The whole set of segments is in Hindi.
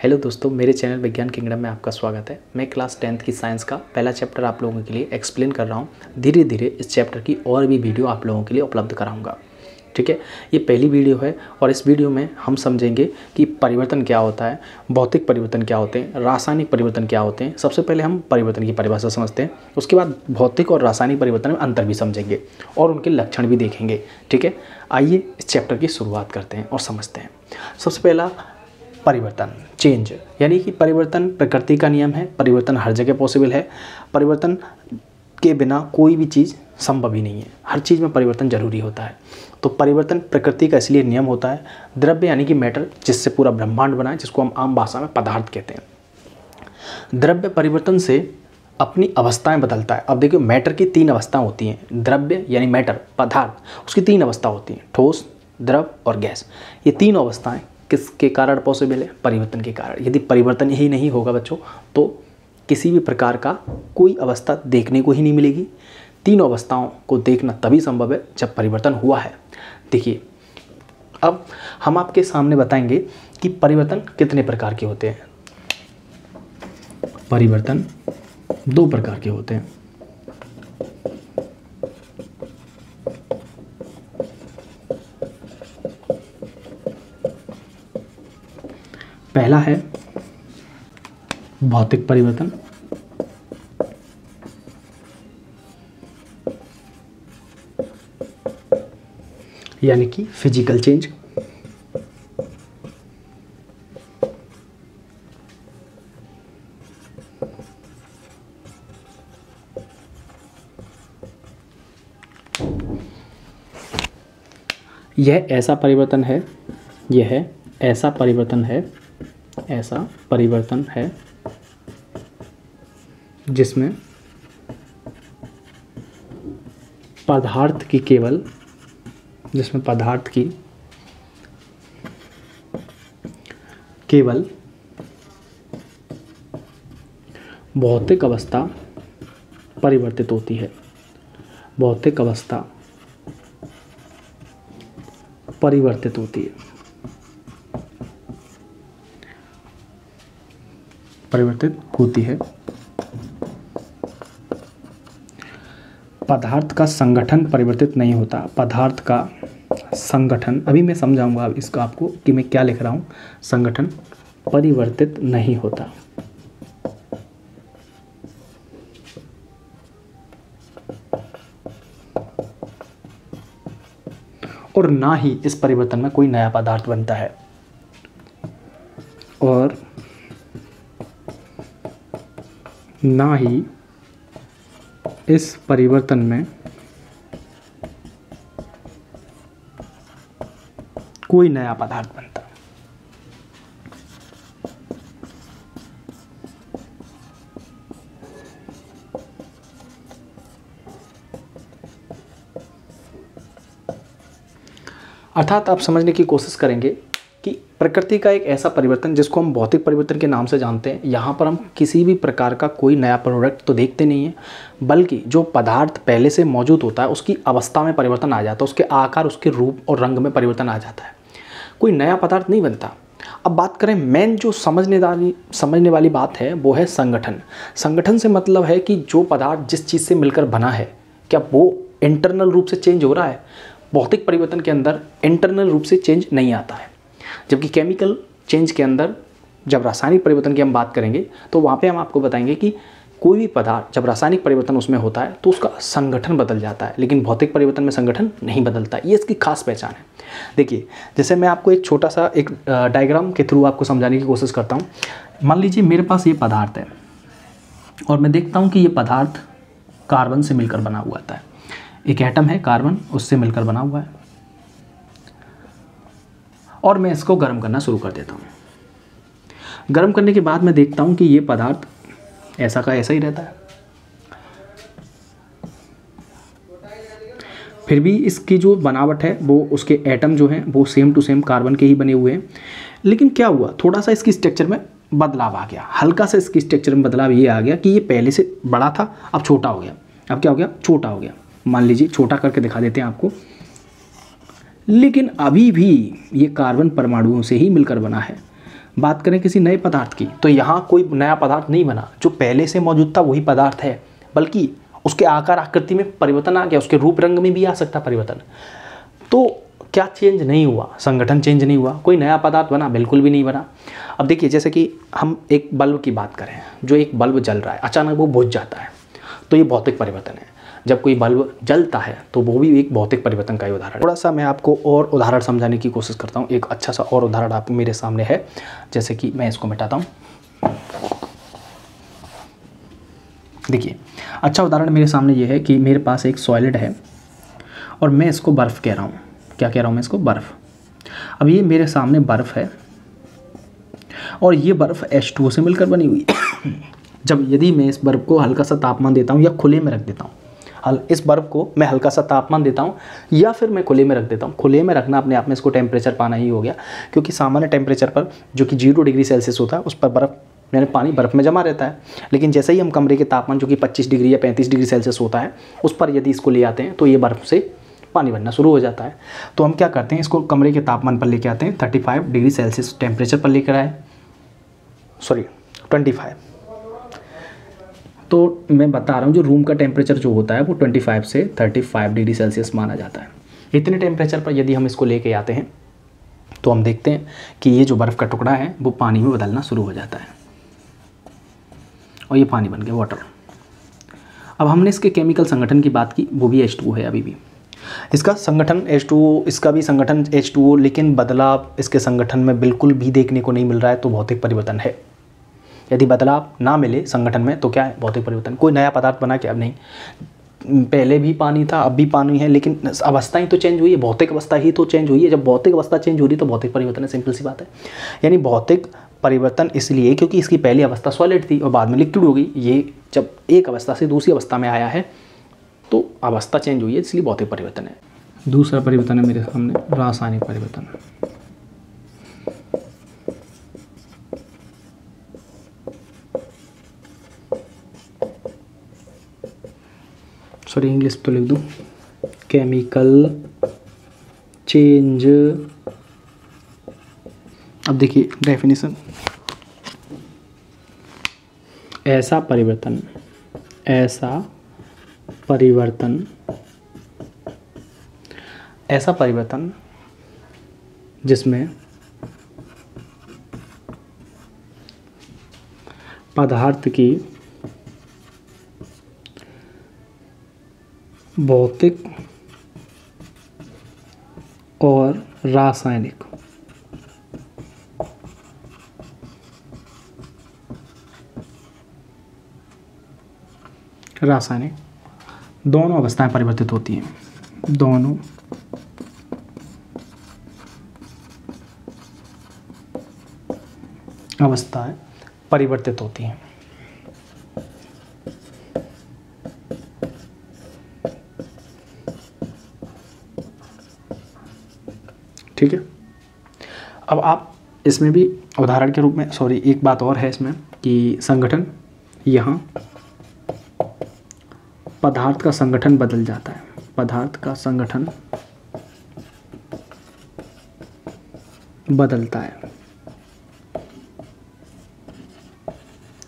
हेलो दोस्तों, मेरे चैनल विज्ञान किंगडम में आपका स्वागत है। मैं क्लास 10th की साइंस का पहला चैप्टर आप लोगों के लिए एक्सप्लेन कर रहा हूँ। धीरे धीरे इस चैप्टर की और भी वीडियो आप लोगों के लिए उपलब्ध कराऊंगा। ठीक है, ये पहली वीडियो है और इस वीडियो में हम समझेंगे कि परिवर्तन क्या होता है, भौतिक परिवर्तन क्या होते हैं, रासायनिक परिवर्तन क्या होते हैं। सबसे पहले हम परिवर्तन की परिभाषा समझते हैं, उसके बाद भौतिक और रासायनिक परिवर्तन में अंतर भी समझेंगे और उनके लक्षण भी देखेंगे। ठीक है, आइए इस चैप्टर की शुरुआत करते हैं और समझते हैं। सबसे पहला परिवर्तन, चेंज, यानी कि परिवर्तन प्रकृति का नियम है। परिवर्तन हर जगह पॉसिबल है। परिवर्तन के बिना कोई भी चीज़ संभव ही नहीं है। हर चीज़ में परिवर्तन जरूरी होता है। तो परिवर्तन प्रकृति का इसलिए नियम होता है। द्रव्य यानी कि मैटर, जिससे पूरा ब्रह्मांड बना है, जिसको हम आम भाषा में पदार्थ कहते हैं। द्रव्य परिवर्तन से अपनी अवस्थाएं बदलता है। अब देखिए, मैटर की 3 अवस्थाएं होती हैं। द्रव्य यानी मैटर, पदार्थ, उसकी 3 अवस्था होती हैं, ठोस, द्रव और गैस। ये 3 अवस्थाएं किसके कारण पॉसिबल है? परिवर्तन के कारण। यदि परिवर्तन ही नहीं होगा बच्चों, तो किसी भी प्रकार का कोई अवस्था देखने को ही नहीं मिलेगी। 3 अवस्थाओं को देखना तभी संभव है जब परिवर्तन हुआ है। देखिए, अब हम आपके सामने बताएंगे कि परिवर्तन कितने प्रकार के होते हैं। परिवर्तन 2 प्रकार के होते हैं। पहला है भौतिक परिवर्तन, यानी कि फिजिकल चेंज। यह ऐसा परिवर्तन है, यह ऐसा परिवर्तन है, ऐसा परिवर्तन है जिसमें पदार्थ की केवल भौतिक अवस्था परिवर्तित होती है। भौतिक अवस्था परिवर्तित होती है, परिवर्तित होती है। पदार्थ का संगठन परिवर्तित नहीं होता। पदार्थ का संगठन, अभी मैं समझाऊंगा इसको आपको कि मैं क्या लिख रहा हूँ। संगठन परिवर्तित नहीं होता। और ना ही इस परिवर्तन में कोई नया पदार्थ बनता है। और ना ही इस परिवर्तन में कोई नया पदार्थ बनता। अर्थात आप समझने की कोशिश करेंगे कि प्रकृति का एक ऐसा परिवर्तन जिसको हम भौतिक परिवर्तन के नाम से जानते हैं, यहाँ पर हम किसी भी प्रकार का कोई नया प्रोडक्ट तो देखते नहीं है, बल्कि जो पदार्थ पहले से मौजूद होता है उसकी अवस्था में परिवर्तन आ जाता है, उसके आकार, उसके रूप और रंग में परिवर्तन आ जाता है। कोई नया पदार्थ नहीं बनता। अब बात करें, मेन जो समझने वाली बात है वो है संगठन। संगठन से मतलब है कि जो पदार्थ जिस चीज़ से मिलकर बना है, क्या वो इंटरनल रूप से चेंज हो रहा है? भौतिक परिवर्तन के अंदर इंटरनल रूप से चेंज नहीं आता है, जबकि केमिकल चेंज के अंदर, जब रासायनिक परिवर्तन की हम बात करेंगे तो वहाँ पे हम आपको बताएंगे कि कोई भी पदार्थ जब रासायनिक परिवर्तन उसमें होता है तो उसका संगठन बदल जाता है, लेकिन भौतिक परिवर्तन में संगठन नहीं बदलता। ये इसकी खास पहचान है। देखिए, जैसे मैं आपको एक छोटा सा एक डायग्राम के थ्रू आपको समझाने की कोशिश करता हूँ। मान लीजिए मेरे पास ये पदार्थ है और मैं देखता हूँ कि ये पदार्थ कार्बन से मिलकर बना हुआ था। एक एटम है कार्बन, उससे मिलकर बना हुआ है, और मैं इसको गर्म करना शुरू कर देता हूँ। गर्म करने के बाद मैं देखता हूँ कि ये पदार्थ ऐसा का ऐसा ही रहता है। फिर भी इसकी जो बनावट है वो, उसके एटम जो हैं वो सेम टू सेम कार्बन के ही बने हुए हैं। लेकिन क्या हुआ, थोड़ा सा इसकी स्ट्रक्चर में बदलाव आ गया, हल्का सा इसकी स्ट्रक्चर में बदलाव ये आ गया कि ये पहले से बड़ा था, अब छोटा हो गया। अब क्या हो गया? छोटा हो गया। मान लीजिए छोटा करके दिखा देते हैं आपको। लेकिन अभी भी ये कार्बन परमाणुओं से ही मिलकर बना है। बात करें किसी नए पदार्थ की, तो यहाँ कोई नया पदार्थ नहीं बना, जो पहले से मौजूद था वही पदार्थ है, बल्कि उसके आकार आकृति में परिवर्तन आ गया, उसके रूप रंग में भी आ सकता परिवर्तन। तो क्या चेंज नहीं हुआ? संगठन चेंज नहीं हुआ, कोई नया पदार्थ बना? बिल्कुल भी नहीं बना। अब देखिए, जैसे कि हम एक बल्ब की बात करें, जो एक बल्ब जल रहा है, अचानक वो बुझ जाता है, तो ये भौतिक परिवर्तन है। जब कोई बल्ब जलता है तो वो भी एक भौतिक परिवर्तन का ही उदाहरण है। थोड़ा सा मैं आपको और उदाहरण समझाने की कोशिश करता हूँ। एक अच्छा सा और उदाहरण आप मेरे सामने है, जैसे कि मैं इसको मिटाता हूँ। देखिए, अच्छा उदाहरण मेरे सामने ये है कि मेरे पास एक सॉलिड है और मैं इसको बर्फ़ कह रहा हूँ। क्या कह रहा हूँ मैं इसको? बर्फ़। अब ये मेरे सामने बर्फ़ है और ये बर्फ़ H2O से मिलकर बनी हुई है। जब यदि मैं इस बर्फ़ को हल्का सा तापमान देता हूँ या खुले में रख देता हूँ, इस बर्फ़ को मैं हल्का सा तापमान देता हूँ या फिर मैं खुले में रख देता हूँ। खुले में रखना अपने आप में इसको टेम्परेचर पाना ही हो गया, क्योंकि सामान्य टेम्परेचर पर जो कि 0 डिग्री सेल्सियस होता है उस पर बर्फ़ यानी पानी बर्फ़ में जमा रहता है। लेकिन जैसे ही हम कमरे के तापमान जो कि 25 डिग्री या 35 डिग्री सेल्सियस होता है उस पर यदि इसको ले आते हैं तो ये बर्फ़ से पानी बनना शुरू हो जाता है। तो हम क्या करते हैं, इसको कमरे के तापमान पर लेके आते हैं, 35 डिग्री सेल्सियस टेम्परेचर पर लेकर आए, 25। तो मैं बता रहा हूँ जो रूम का टेम्परेचर जो होता है वो 25 से 35 डिग्री सेल्सियस माना जाता है। इतने टेम्परेचर पर यदि हम इसको लेके आते हैं तो हम देखते हैं कि ये जो बर्फ़ का टुकड़ा है वो पानी में बदलना शुरू हो जाता है और ये पानी बन गया वाटर। अब हमने इसके केमिकल संगठन की बात की, वो भी H2O है। अभी भी इसका संगठन H2O, इसका भी संगठन H2O, लेकिन बदलाव इसके संगठन में बिल्कुल भी देखने को नहीं मिल रहा है, तो भौतिक परिवर्तन है। यदि बदलाव ना मिले संगठन में तो क्या है? भौतिक परिवर्तन। कोई नया पदार्थ बना क्या? अब नहीं, पहले भी पानी था, अब भी पानी है, लेकिन अवस्था ही तो चेंज हुई है, भौतिक अवस्था ही तो चेंज हुई है। जब भौतिक अवस्था चेंज हो रही है तो भौतिक परिवर्तन है, सिंपल सी बात है। यानी भौतिक परिवर्तन इसलिए क्योंकि इसकी पहली अवस्था सॉलिड थी और बाद में लिक्विड हो गई। ये जब एक अवस्था से दूसरी अवस्था में आया है तो अवस्था चेंज हुई है, इसलिए भौतिक परिवर्तन है। दूसरा परिवर्तन है मेरे सामने रासायनिक परिवर्तन। सॉरी, इंग्लिश तो लिख दूँ, केमिकल चेंज। अब देखिए डेफिनेशन, ऐसा परिवर्तन जिसमें पदार्थ की भौतिक और रासायनिक दोनों अवस्थाएं परिवर्तित होती हैं। दोनों अवस्थाएं परिवर्तित होती हैं। ठीक है। अब आप इसमें भी उदाहरण के रूप में, सॉरी एक बात और है इसमें कि संगठन, यहाँ पदार्थ का संगठन बदल जाता है, पदार्थ का संगठन बदलता है।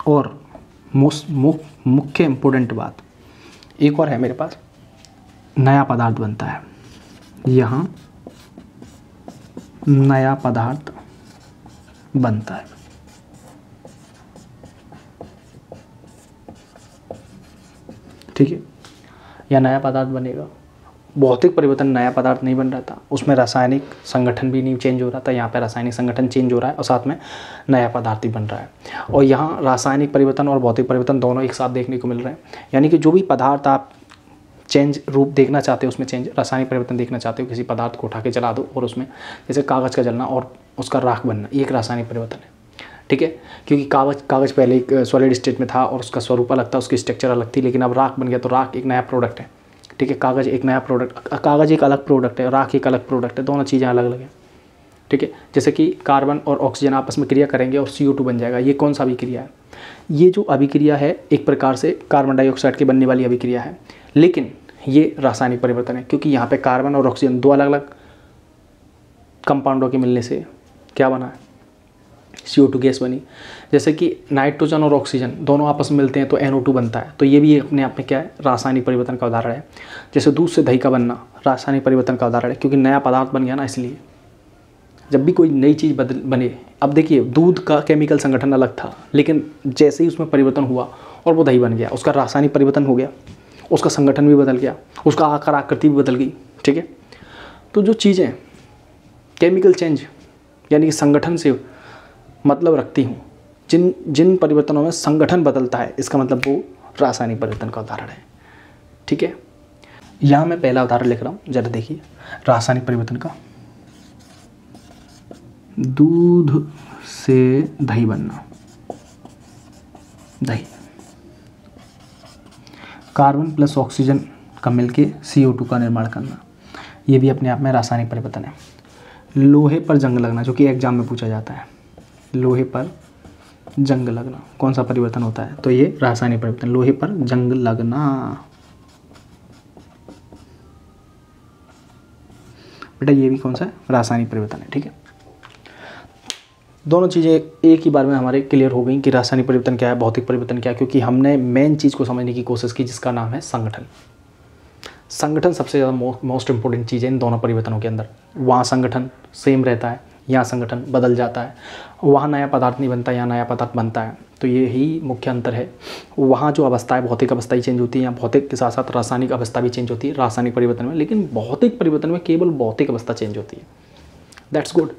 और मुख्य इम्पोर्टेंट बात एक और है मेरे पास, नया पदार्थ बनता है। यहाँ नया पदार्थ बनता है। ठीक है, या नया पदार्थ बनेगा। भौतिक परिवर्तन, नया पदार्थ नहीं बन रहा था, उसमें रासायनिक संगठन भी नहीं चेंज हो रहा था। यहाँ पे रासायनिक संगठन चेंज हो रहा है और साथ में नया पदार्थ भी बन रहा है। और यहाँ रासायनिक परिवर्तन और भौतिक परिवर्तन दोनों एक साथ देखने को मिल रहे हैं। यानी कि जो भी पदार्थ आप चेंज रूप देखना चाहते हो उसमें चेंज, रासायनिक परिवर्तन देखना चाहते हो, किसी पदार्थ को उठा के जला दो और उसमें जैसे कागज़ का जलना और उसका राख बनना, ये एक रासायनिक परिवर्तन है। ठीक है, क्योंकि कागज़ पहले एक सॉलिड स्टेट में था और उसका स्वरूप अलग था, उसकी स्ट्रक्चर अलग थी, लेकिन अब राख बन गया तो राख एक नया प्रोडक्ट है। ठीक है, कागज़ एक नया प्रोडक्ट, कागज़ एक अलग प्रोडक्ट है, राख एक अलग प्रोडक्ट है, दोनों चीज़ें अलग अलग हैं। ठीक है, जैसे कि कार्बन और ऑक्सीजन आपस में क्रिया करेंगे और CO2 बन जाएगा। ये कौन सा अभिक्रिया है? ये जो अभिक्रिया है एक प्रकार से कार्बन डाइऑक्साइड की बनने वाली अभिक्रिया है, लेकिन ये रासायनिक परिवर्तन है क्योंकि यहाँ पे कार्बन और ऑक्सीजन दो अलग अलग कंपाउंडों के मिलने से क्या बना है, CO2 गैस बनी। जैसे कि नाइट्रोजन और ऑक्सीजन दोनों आपस में मिलते हैं तो NO2 बनता है, तो ये भी अपने आप में क्या है, रासायनिक परिवर्तन का उदाहरण है। जैसे दूध से दही का बनना रासायनिक परिवर्तन का उदाहरण है, क्योंकि नया पदार्थ बन गया ना, इसलिए जब भी कोई नई चीज़ बने, अब देखिए दूध का केमिकल संगठन अलग था, लेकिन जैसे ही उसमें परिवर्तन हुआ और वो दही बन गया, उसका रासायनिक परिवर्तन हो गया, उसका संगठन भी बदल गया, उसका आकार आकृति भी बदल गई। ठीक है, तो जो चीज़ें केमिकल चेंज यानी कि संगठन से मतलब रखती हूँ, जिन परिवर्तनों में संगठन बदलता है, इसका मतलब वो रासायनिक परिवर्तन का उदाहरण है। ठीक है, यहाँ मैं पहला उदाहरण लिख रहा हूँ, जरा देखिए। रासायनिक परिवर्तन का, दूध से दही बनना, दही, कार्बन प्लस ऑक्सीजन का मिलके CO2 का निर्माण करना, ये भी अपने आप में रासायनिक परिवर्तन है। लोहे पर जंग लगना, जो कि एग्जाम में पूछा जाता है, लोहे पर जंग लगना कौन सा परिवर्तन होता है, तो ये रासायनिक परिवर्तन, लोहे पर जंग लगना। बेटा ये भी कौन सा है, रासायनिक परिवर्तन है। ठीक है, दोनों चीज़ें एक ही बार में हमारे क्लियर हो गई कि रासायनिक परिवर्तन क्या है, भौतिक परिवर्तन क्या है, क्योंकि हमने मेन चीज़ को समझने की कोशिश की, जिसका नाम है संगठन। संगठन सबसे ज़्यादा मोस्ट इंपॉर्टेंट चीज़ है इन दोनों परिवर्तनों के अंदर। वहाँ संगठन सेम रहता है, यहाँ संगठन बदल जाता है, वहाँ नया पदार्थ नहीं बनता, यहाँ नया पदार्थ बनता है, तो ये ही मुख्य अंतर है। वहाँ जो अवस्था है, भौतिक अवस्था ही चेंज होती है, यहाँ भौतिक के साथ साथ रासायनिक अवस्था भी चेंज होती है रासायनिक परिवर्तन में, लेकिन भौतिक परिवर्तन में केवल भौतिक अवस्था चेंज होती है। That's good.